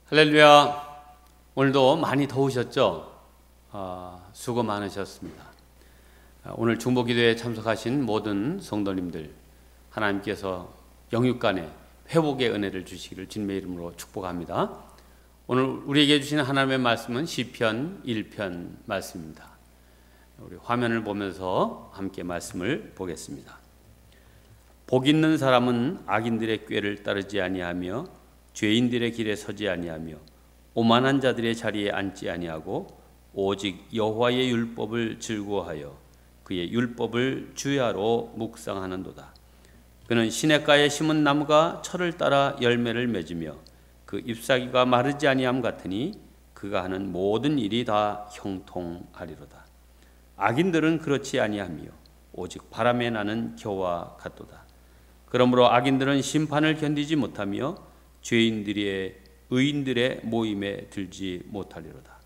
할렐루야. 오늘도 많이 더우셨죠? 수고 많으셨습니다. 오늘 중보기도에 참석하신 모든 성도님들, 하나님께서 영육간에 회복의 은혜를 주시기를 주님의 이름으로 축복합니다. 오늘 우리에게 주시는 하나님의 말씀은 시편 1편 말씀입니다. 우리 화면을 보면서 함께 말씀을 보겠습니다. 복 있는 사람은 악인들의 꾀를 따르지 아니하며 죄인들의 길에 서지 아니하며 오만한 자들의 자리에 앉지 아니하고 오직 여호와의 율법을 즐거워하여 그의 율법을 주야로 묵상하는도다. 그는 시냇가에 심은 나무가 철을 따라 열매를 맺으며 그 잎사귀가 마르지 아니함 같으니 그가 하는 모든 일이 다 형통하리로다. 악인들은 그렇지 아니하며 오직 바람에 나는 겨와 같도다. 그러므로 악인들은 심판을 견디지 못하며 의인들의 모임에 들지 못하리로다.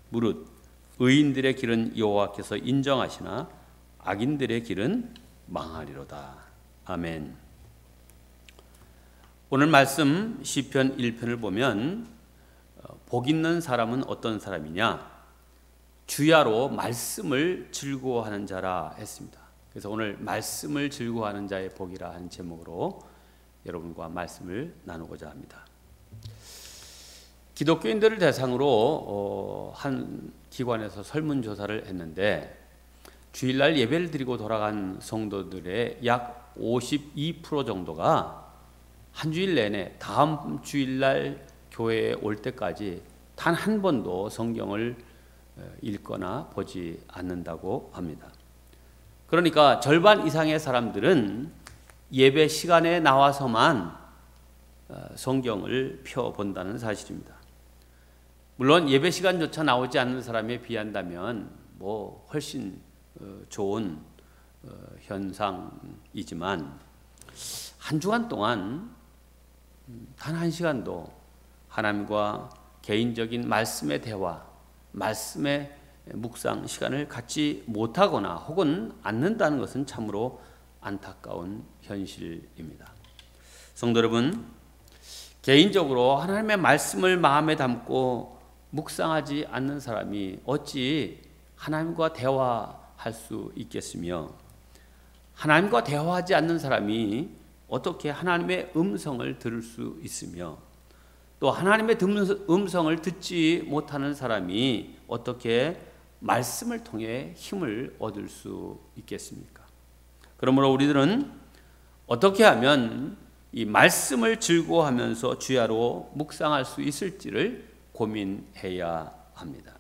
무릇 의인들의 길은 여호와께서 인정하시나 악인들의 길은 망하리로다. 아멘. 오늘 말씀 시편 1편을 보면 복 있는 사람은 어떤 사람이냐? 주야로 말씀을 즐거워하는 자라 했습니다. 그래서 오늘 말씀을 즐거워하는 자의 복이라 하는 제목으로 여러분과 말씀을 나누고자 합니다. 기독교인들을 대상으로 한 기관에서 설문조사를 했는데 주일날 예배를 드리고 돌아간 성도들의 약 52% 정도가 한 주일 내내 다음 주일날 교회에 올 때까지 단 한 번도 성경을 읽거나 보지 않는다고 합니다. 그러니까 절반 이상의 사람들은 예배 시간에 나와서만 성경을 펴본다는 사실입니다. 물론 예배 시간조차 나오지 않는 사람에 비한다면 훨씬 좋은 현상이지만 한 주간 동안 단 한 시간도 하나님과 개인적인 말씀의 대화, 말씀의 묵상 시간을 갖지 못하거나 혹은 않는다는 것은 참으로 안타까운 현실입니다. 성도 여러분, 개인적으로 하나님의 말씀을 마음에 담고 묵상하지 않는 사람이 어찌 하나님과 대화할 수 있겠으며, 하나님과 대화하지 않는 사람이 어떻게 하나님의 음성을 들을 수 있으며, 또 하나님의 음성을 듣지 못하는 사람이 어떻게 말씀을 통해 힘을 얻을 수 있겠습니까? 그러므로 우리들은 어떻게 하면 이 말씀을 즐거워하면서 주야로 묵상할 수 있을지를 고민해야 합니다.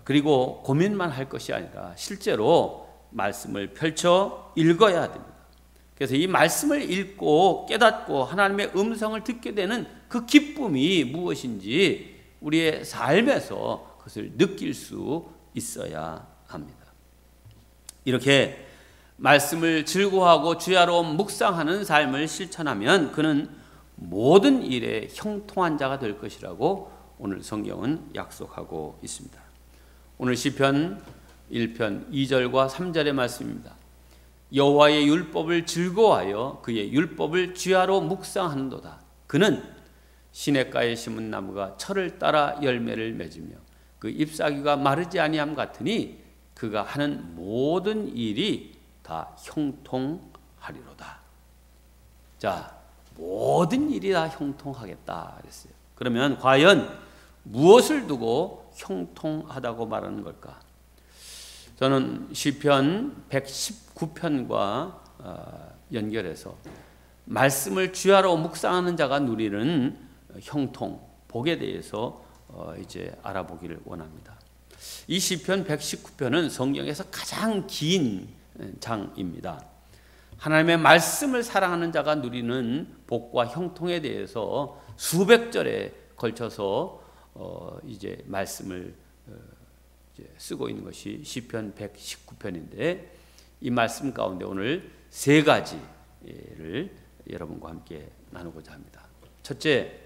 그리고 고민만 할 것이 아니라 실제로 말씀을 펼쳐 읽어야 됩니다. 그래서 이 말씀을 읽고 깨닫고 하나님의 음성을 듣게 되는 그 기쁨이 무엇인지 우리의 삶에서 그것을 느낄 수 있어야 합니다. 이렇게 말씀을 즐거워하고 주야로 묵상하는 삶을 실천하면 그는 모든 일에 형통한 자가 될 것이라고 오늘 성경은 약속하고 있습니다. 오늘 시편 1편 2절과 3절의 말씀입니다. 여호와의 율법을 즐거워하여 그의 율법을 주야로 묵상하는도다. 그는 시냇가에 심은 나무가 철을 따라 열매를 맺으며 그 잎사귀가 마르지 아니함 같으니 그가 하는 모든 일이 다 형통하리로다. 자, 모든 일이 다 형통하겠다 그랬어요. 그러면 과연 무엇을 두고 형통하다고 말하는 걸까? 저는 시편 119편과 연결해서 말씀을 주야로 묵상하는 자가 누리는 형통, 복에 대해서 이제 알아보기를 원합니다. 이 시편 119편은 성경에서 가장 긴 장입니다. 하나님의 말씀을 사랑하는 자가 누리는 복과 형통에 대해서 수백 절에 걸쳐서 이제 말씀을 이제 쓰고 있는 것이 시편 119편인데 이 말씀 가운데 오늘 세 가지를 여러분과 함께 나누고자 합니다. 첫째,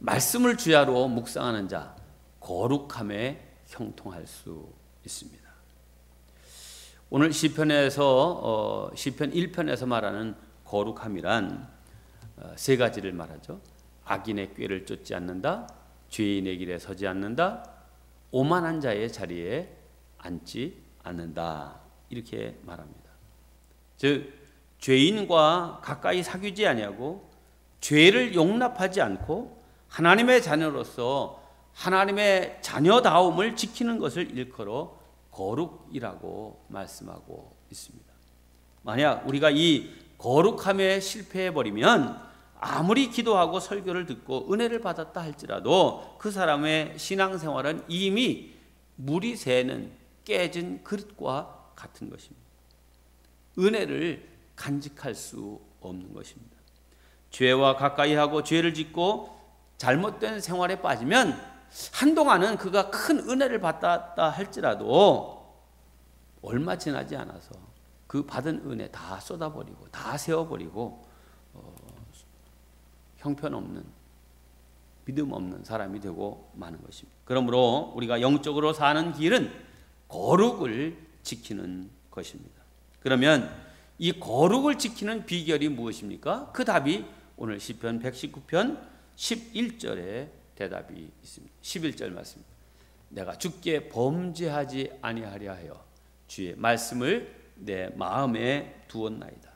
말씀을 주야로 묵상하는 자 거룩함에 형통할 수 있습니다. 오늘 시편에서 시편 1편에서 말하는 거룩함이란 세 가지를 말하죠. 악인의 꾀를 쫓지 않는다. 죄인의 길에 서지 않는다. 오만한 자의 자리에 앉지 않는다. 이렇게 말합니다. 즉 죄인과 가까이 사귀지 아니하고 죄를 용납하지 않고 하나님의 자녀로서 하나님의 자녀다움을 지키는 것을 일컬어 거룩이라고 말씀하고 있습니다. 만약 우리가 이 거룩함에 실패해버리면 아무리 기도하고 설교를 듣고 은혜를 받았다 할지라도 그 사람의 신앙생활은 이미 물이 새는 깨진 그릇과 같은 것입니다. 은혜를 간직할 수 없는 것입니다. 죄와 가까이하고 죄를 짓고 잘못된 생활에 빠지면 한동안은 그가 큰 은혜를 받았다 할지라도 얼마 지나지 않아서 그 받은 은혜 다 쏟아버리고 다 세워버리고 형편없는, 믿음 없는 사람이 되고 마는 것입니다. 그러므로 우리가 영적으로 사는 길은 거룩을 지키는 것입니다. 그러면 이 거룩을 지키는 비결이 무엇입니까? 그 답이 오늘 시편 119편 11절에 대답이 있습니다. 11절 말씀입니다. 내가 주께 범죄하지 아니하려 하여 주의 말씀을 내 마음에 두었나이다.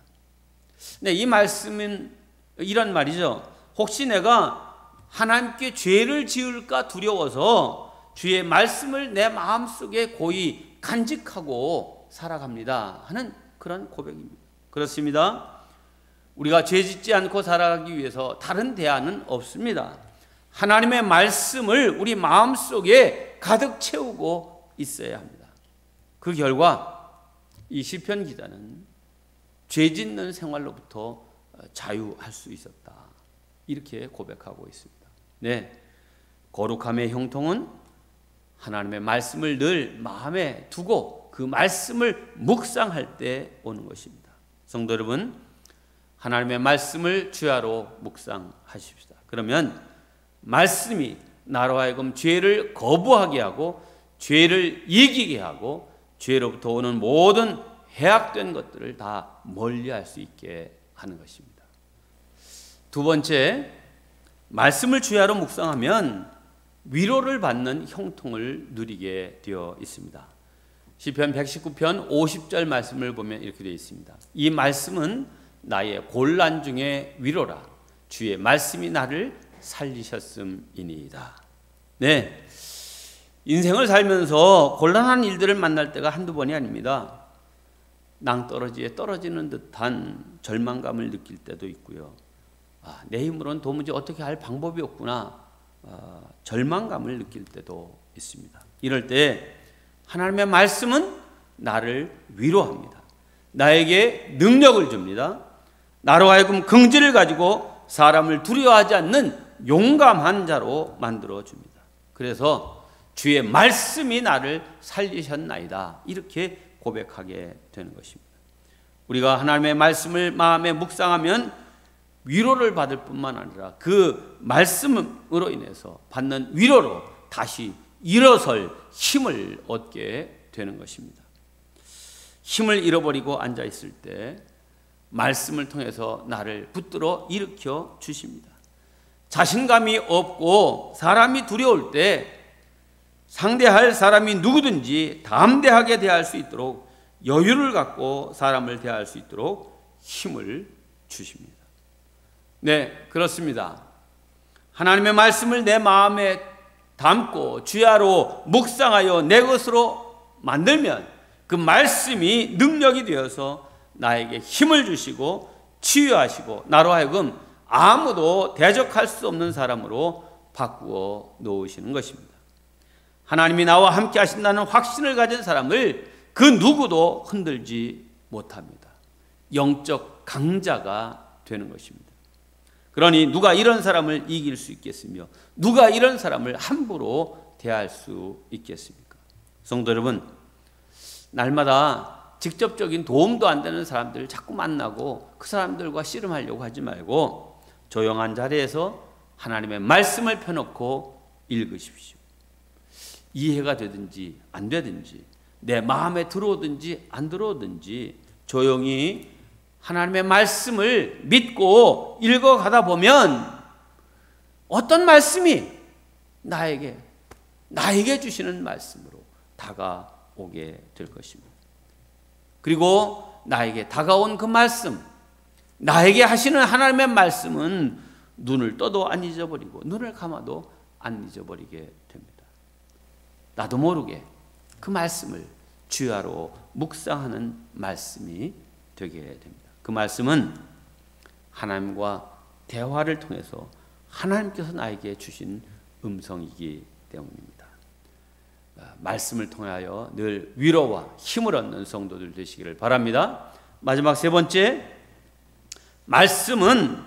네, 이 말씀은 이런 말이죠. 혹시 내가 하나님께 죄를 지을까 두려워서 주의 말씀을 내 마음속에 고이 간직하고 살아갑니다 하는 그런 고백입니다. 그렇습니다. 우리가 죄 짓지 않고 살아가기 위해서 다른 대안은 없습니다. 하나님의 말씀을 우리 마음속에 가득 채우고 있어야 합니다. 그 결과 이 시편 기자는 죄 짓는 생활로부터 자유할 수 있었다. 이렇게 고백하고 있습니다. 네, 거룩함의 형통은 하나님의 말씀을 늘 마음에 두고 그 말씀을 묵상할 때 오는 것입니다. 성도 여러분, 하나님의 말씀을 주야로 묵상하십시다. 그러면 말씀이 나로 하여금 죄를 거부하게 하고 죄를 이기게 하고 죄로부터 오는 모든 해악된 것들을 다 멀리할 수 있게 하는 것입니다. 두 번째, 말씀을 주야로 묵상하면 위로를 받는 형통을 누리게 되어 있습니다. 시편 119편 50절 말씀을 보면 이렇게 되어 있습니다. 이 말씀은 나의 곤란 중에 위로라. 주의 말씀이 나를 살리셨음이니이다. 네, 인생을 살면서 곤란한 일들을 만날 때가 한두 번이 아닙니다. 낭떠러지에 떨어지는 듯한 절망감을 느낄 때도 있고요. 내 힘으로는 도무지 어떻게 할 방법이 없구나, 절망감을 느낄 때도 있습니다. 이럴 때 하나님의 말씀은 나를 위로합니다. 나에게 능력을 줍니다. 나로 하여금 긍지를 가지고 사람을 두려워하지 않는 용감한 자로 만들어 줍니다. 그래서 주의 말씀이 나를 살리셨나이다, 이렇게 고백하게 되는 것입니다. 우리가 하나님의 말씀을 마음에 묵상하면 위로를 받을 뿐만 아니라 그 말씀으로 인해서 받는 위로로 다시 일어설 힘을 얻게 되는 것입니다. 힘을 잃어버리고 앉아있을 때 말씀을 통해서 나를 붙들어 일으켜 주십니다. 자신감이 없고 사람이 두려울 때 상대할 사람이 누구든지 담대하게 대할 수 있도록, 여유를 갖고 사람을 대할 수 있도록 힘을 주십니다. 네, 그렇습니다. 하나님의 말씀을 내 마음에 담고 주야로 묵상하여 내 것으로 만들면 그 말씀이 능력이 되어서 나에게 힘을 주시고 치유하시고 나로 하여금 아무도 대적할 수 없는 사람으로 바꾸어 놓으시는 것입니다. 하나님이 나와 함께 하신다는 확신을 가진 사람을 그 누구도 흔들지 못합니다. 영적 강자가 되는 것입니다. 그러니 누가 이런 사람을 이길 수 있겠으며 누가 이런 사람을 함부로 대할 수 있겠습니까? 성도 여러분, 날마다 직접적인 도움도 안 되는 사람들을 자꾸 만나고 그 사람들과 씨름하려고 하지 말고 조용한 자리에서 하나님의 말씀을 펴놓고 읽으십시오. 이해가 되든지 안 되든지, 내 마음에 들어오든지 안 들어오든지 조용히 하나님의 말씀을 믿고 읽어가다 보면 어떤 말씀이 나에게 주시는 말씀으로 다가오게 될 것입니다. 그리고 나에게 다가온 그 말씀, 나에게 하시는 하나님의 말씀은 눈을 떠도 안 잊어버리고 눈을 감아도 안 잊어버리게 됩니다. 나도 모르게 그 말씀을 주야로 묵상하는 말씀이 되게 됩니다. 그 말씀은 하나님과 대화를 통해서 하나님께서 나에게 주신 음성이기 때문입니다. 말씀을 통하여 늘 위로와 힘을 얻는 성도들 되시기를 바랍니다. 마지막 세 번째, 말씀은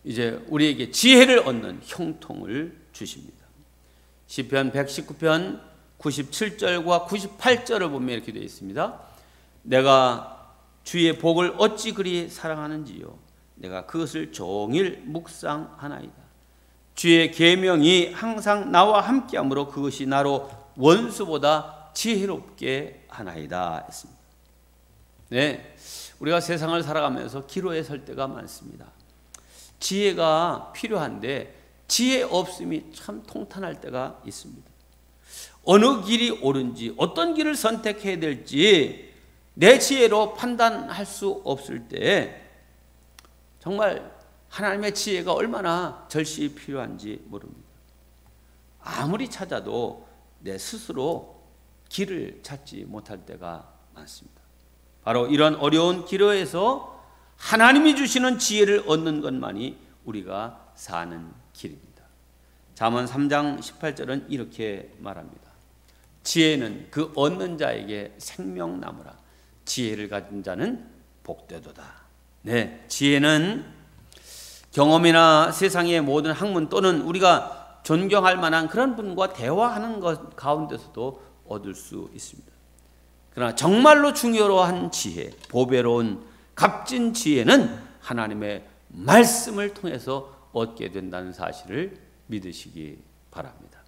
이제 우리에게 지혜를 얻는 형통을 주십니다. 시편 119편 97절과 98절을 보면 이렇게 되어 있습니다. 내가 주의 복을 어찌 그리 사랑하는지요. 내가 그것을 종일 묵상하나이다. 주의 계명이 항상 나와 함께함으로 그것이 나로 원수보다 지혜롭게 하나이다 했습니다. 네, 우리가 세상을 살아가면서 기로에 설 때가 많습니다. 지혜가 필요한데 지혜 없음이 참 통탄할 때가 있습니다. 어느 길이 옳은지 어떤 길을 선택해야 될지 내 지혜로 판단할 수 없을 때 정말 하나님의 지혜가 얼마나 절실히 필요한지 모릅니다. 아무리 찾아도 내 스스로 길을 찾지 못할 때가 많습니다. 바로 이런 어려운 기로에서 하나님이 주시는 지혜를 얻는 것만이 우리가 사는 길입니다. 잠언 3장 18절은 이렇게 말합니다. 지혜는 그 얻는 자에게 생명나무라. 지혜를 가진 자는 복되도다. 네, 지혜는 경험이나 세상의 모든 학문 또는 우리가 존경할 만한 그런 분과 대화하는 것 가운데서도 얻을 수 있습니다. 그러나 정말로 중요한 지혜, 보배로운 값진 지혜는 하나님의 말씀을 통해서 얻게 된다는 사실을 믿으시기 바랍니다.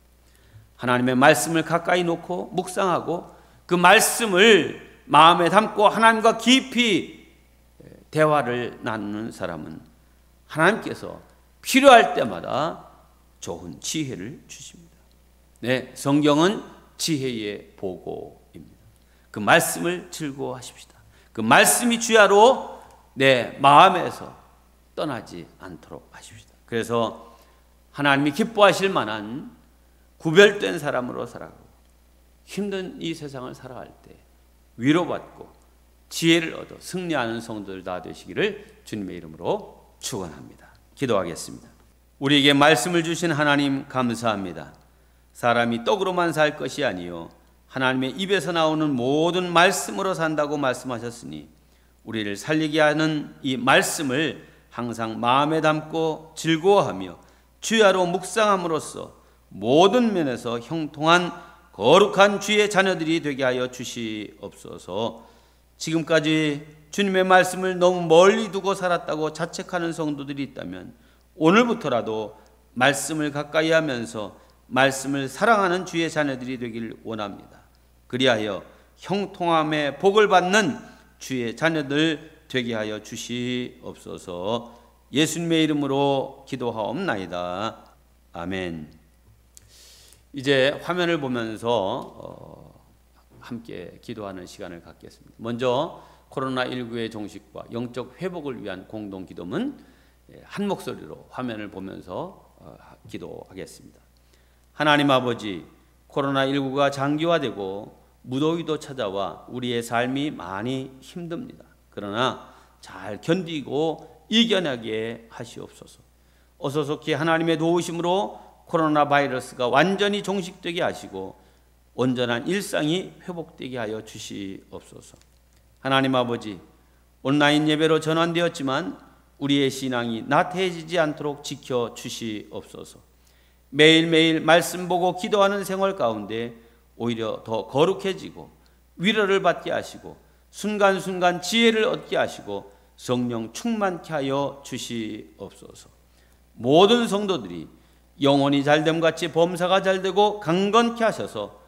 하나님의 말씀을 가까이 놓고 묵상하고 그 말씀을 마음에 담고 하나님과 깊이 대화를 나누는 사람은 하나님께서 필요할 때마다 좋은 지혜를 주십니다. 네, 성경은 지혜의 보고입니다. 그 말씀을 즐거워하십시다. 그 말씀이 주야로 내 마음에서 떠나지 않도록 하십시다. 그래서 하나님이 기뻐하실 만한 구별된 사람으로 살아가고 힘든 이 세상을 살아갈 때 위로받고 지혜를 얻어 승리하는 성도들 다 되시기를 주님의 이름으로 축원합니다. 기도하겠습니다. 우리에게 말씀을 주신 하나님 감사합니다. 사람이 떡으로만 살 것이 아니요 하나님의 입에서 나오는 모든 말씀으로 산다고 말씀하셨으니 우리를 살리게 하는 이 말씀을 항상 마음에 담고 즐거워하며 주야로 묵상함으로써 모든 면에서 형통한 거룩한 주의 자녀들이 되게 하여 주시옵소서. 지금까지 주님의 말씀을 너무 멀리 두고 살았다고 자책하는 성도들이 있다면 오늘부터라도 말씀을 가까이 하면서 말씀을 사랑하는 주의 자녀들이 되길 원합니다. 그리하여 형통함의 복을 받는 주의 자녀들 되게 하여 주시옵소서. 예수님의 이름으로 기도하옵나이다. 아멘. 이제 화면을 보면서 함께 기도하는 시간을 갖겠습니다. 먼저 코로나19의 종식과 영적 회복을 위한 공동 기도문 한 목소리로 화면을 보면서 기도하겠습니다. 하나님 아버지, 코로나19가 장기화되고 무더위도 찾아와 우리의 삶이 많이 힘듭니다. 그러나 잘 견디고 이겨내게 하시옵소서. 어서 속히 하나님의 도우심으로 코로나 바이러스가 완전히 종식되게 하시고 온전한 일상이 회복되게 하여 주시옵소서. 하나님 아버지, 온라인 예배로 전환되었지만 우리의 신앙이 나태해지지 않도록 지켜 주시옵소서. 매일매일 말씀 보고 기도하는 생활 가운데 오히려 더 거룩해지고 위로를 받게 하시고 순간순간 지혜를 얻게 하시고 성령 충만케 하여 주시옵소서. 모든 성도들이 영혼이 잘됨같이 범사가 잘되고 강건케 하셔서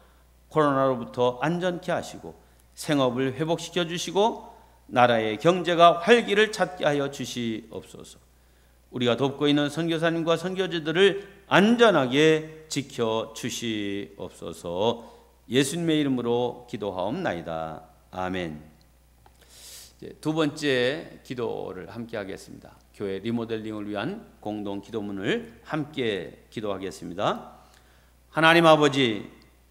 코로나로부터 안전케 하시고 생업을 회복시켜 주시고 나라의 경제가 활기를 찾게 하여 주시옵소서. 우리가 돕고 있는 선교사님과 선교지들을 안전하게 지켜 주시옵소서. 예수님의 이름으로 기도하옵나이다. 아멘. 두 번째 기도를 함께 하겠습니다. 교회 리모델링을 위한 공동 기도문을 함께 기도하겠습니다. 하나님 아버지,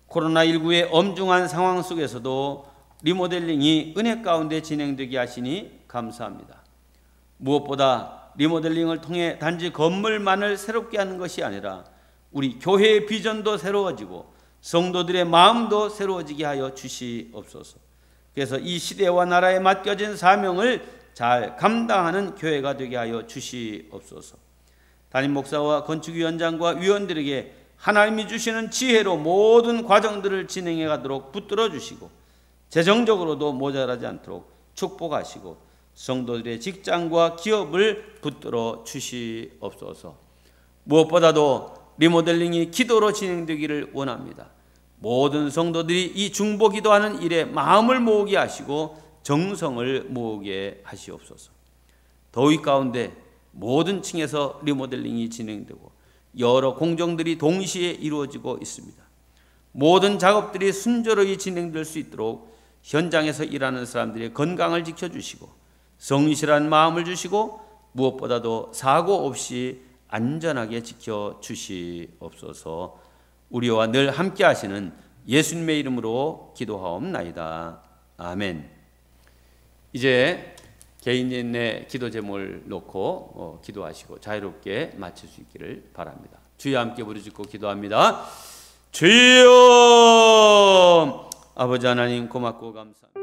코로나19의 엄중한 상황 속에서도 리모델링이 은혜 가운데 진행되게 하시니 감사합니다. 무엇보다 리모델링을 통해 단지 건물만을 새롭게 하는 것이 아니라 우리 교회의 비전도 새로워지고 성도들의 마음도 새로워지게 하여 주시옵소서. 그래서 이 시대와 나라에 맡겨진 사명을 잘 감당하는 교회가 되게 하여 주시옵소서. 담임 목사와 건축위원장과 위원들에게 하나님이 주시는 지혜로 모든 과정들을 진행해 가도록 붙들어 주시고 재정적으로도 모자라지 않도록 축복하시고 성도들의 직장과 기업을 붙들어 주시옵소서. 무엇보다도 리모델링이 기도로 진행되기를 원합니다. 모든 성도들이 이 중보 기도하는 일에 마음을 모으게 하시고 정성을 모으게 하시옵소서. 더위 가운데 모든 층에서 리모델링이 진행되고 여러 공정들이 동시에 이루어지고 있습니다. 모든 작업들이 순조로이 진행될 수 있도록 현장에서 일하는 사람들의 건강을 지켜주시고 성실한 마음을 주시고 무엇보다도 사고 없이 안전하게 지켜주시옵소서. 우리와 늘 함께 하시는 예수님의 이름으로 기도하옵나이다. 아멘. 이제 개인의 기도 제목을 놓고 기도하시고 자유롭게 마칠 수 있기를 바랍니다. 주여 함께 부르짖고 기도합니다. 주여! 아버지 하나님 고맙고 감사합니다.